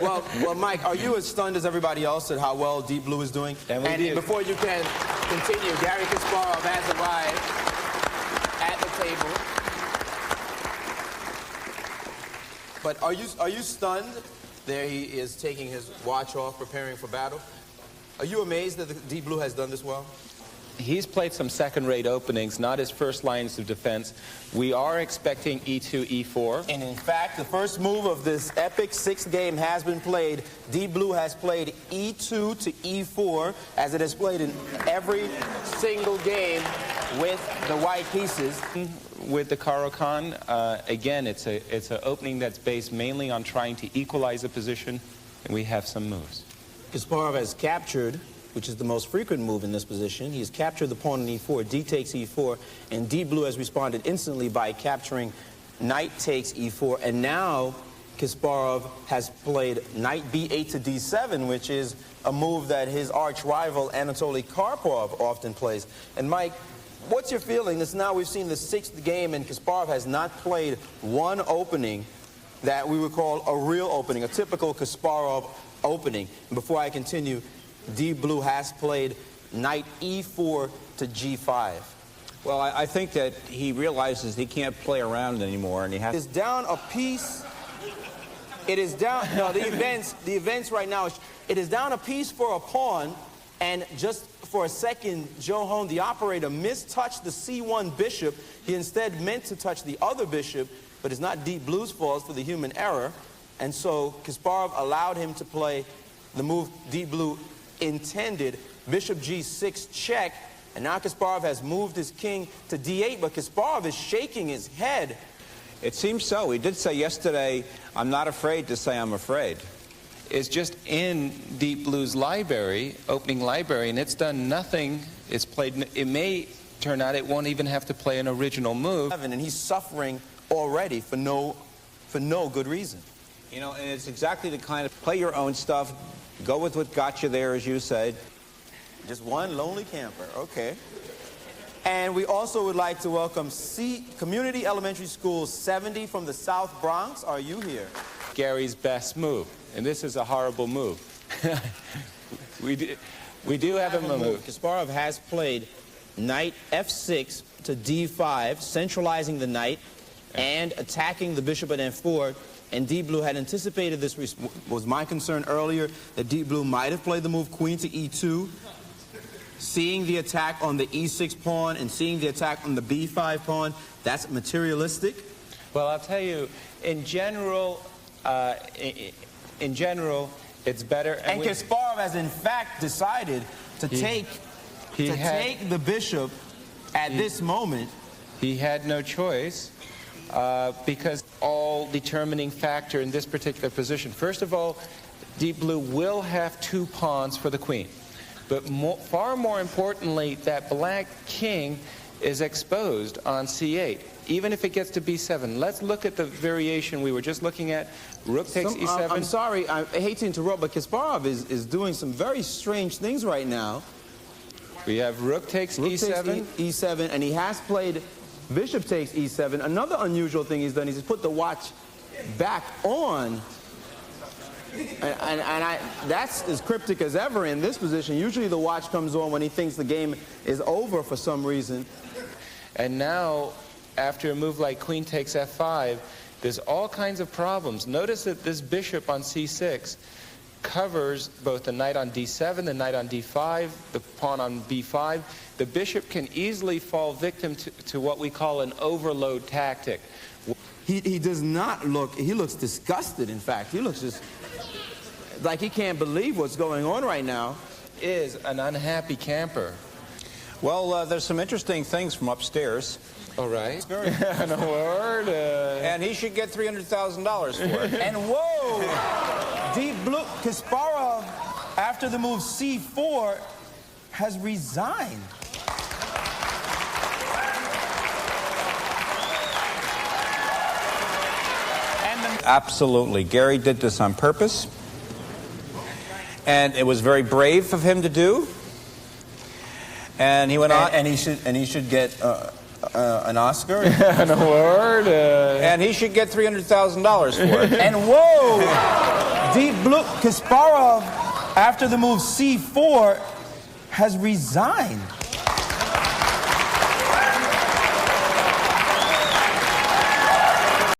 Well, Mike, are you as stunned as everybody else at how well Deep Blue is doing? And before you can continue, Gary Kasparov has arrived at the table. But are you stunned? There he is taking his watch off, preparing for battle. Are you amazed that the Deep Blue has done this well? He's played some second-rate openings, not his first lines of defense. We are expecting E2, E4. And in fact, the first move of this epic sixth game has been played. Deep Blue has played E2 to E4, as it has played in every single game with the white pieces. With the Caro-Kann, again, it's an opening that's based mainly on trying to equalize a position, and we have some moves. Kasparov has captured, which is the most frequent move in this position. He has captured the pawn on E4, D takes E4, and Deep Blue has responded instantly by capturing knight takes E4, and now Kasparov has played knight B8 to D7, which is a move that his arch rival Anatoly Karpov often plays. And Mike, what's your feeling? This now we've seen the sixth game, and Kasparov has not played one opening that we would call a real opening, a typical Kasparov opening. And before I continue, Deep Blue has played knight E4 to G5. Well, I think that he realizes he can't play around anymore, and he has. It's down a piece. It is down. No, the events right now. It is down a piece for a pawn, and just for a second, Joe Hone, the operator, mistouched the C1 bishop. He instead meant to touch the other bishop, but it's not Deep Blue's fault for the human error. And so Kasparov allowed him to play the move Deep Blue intended, bishop G6 check, and now Kasparov has moved his king to D8, but Kasparov is shaking his head. It seems so. He did say yesterday, I'm not afraid to say I'm afraid. It's just in Deep Blue's library, opening library, and it's done nothing. It's played, it may turn out it won't even have to play an original move. And he's suffering already for no good reason. You know, and it's exactly the kind of play your own stuff, go with what got you there, as you said. Just one lonely camper, okay. And we also would like to welcome Community Elementary School 70 from the South Bronx. Are you here? Gary's best move, and this is a horrible move. we do have a move. Kasparov has played knight F6 to D5, centralizing the knight and attacking the bishop at F4. And Deep Blue had anticipated this. Was my concern earlier that Deep Blue might have played the move queen to E2, seeing the attack on the E6 pawn and seeing the attack on the B5 pawn. That's materialistic. Well, I'll tell you, in general, it's better. And Kasparov has in fact decided to take the bishop at this moment. He had no choice. Because all determining factor in this particular position. First of all, Deep Blue will have two pawns for the queen. But far more importantly, that black king is exposed on C8, even if it gets to B7. Let's look at the variation we were just looking at. Rook takes E7. I'm sorry, I hate to interrupt, but Kasparov is doing some very strange things right now. We have rook takes E7. E7, and he has played bishop takes E7. Another unusual thing he's done is he's put the watch back on. And that's as cryptic as ever in this position. Usually the watch comes on when he thinks the game is over for some reason. And now, after a move like queen takes F5, there's all kinds of problems. Notice that this bishop on C6 covers both the knight on D7, the knight on D5, the pawn on B5. The bishop can easily fall victim to what we call an overload tactic. He does not look, he looks disgusted, in fact. He looks just like he can't believe what's going on right now. Is an unhappy camper. Well, there's some interesting things from upstairs. All right. And a word. And he should get $300,000 for it. And whoa! Deep Blue, Kasparov, after the move C4, has resigned. Absolutely. Gary did this on purpose. And it was very brave of him to do. And he went on. And he should get an Oscar. And a word. And he should get $300,000 for it. And whoa! Deep blue, Kasparov, after the move c4, has resigned.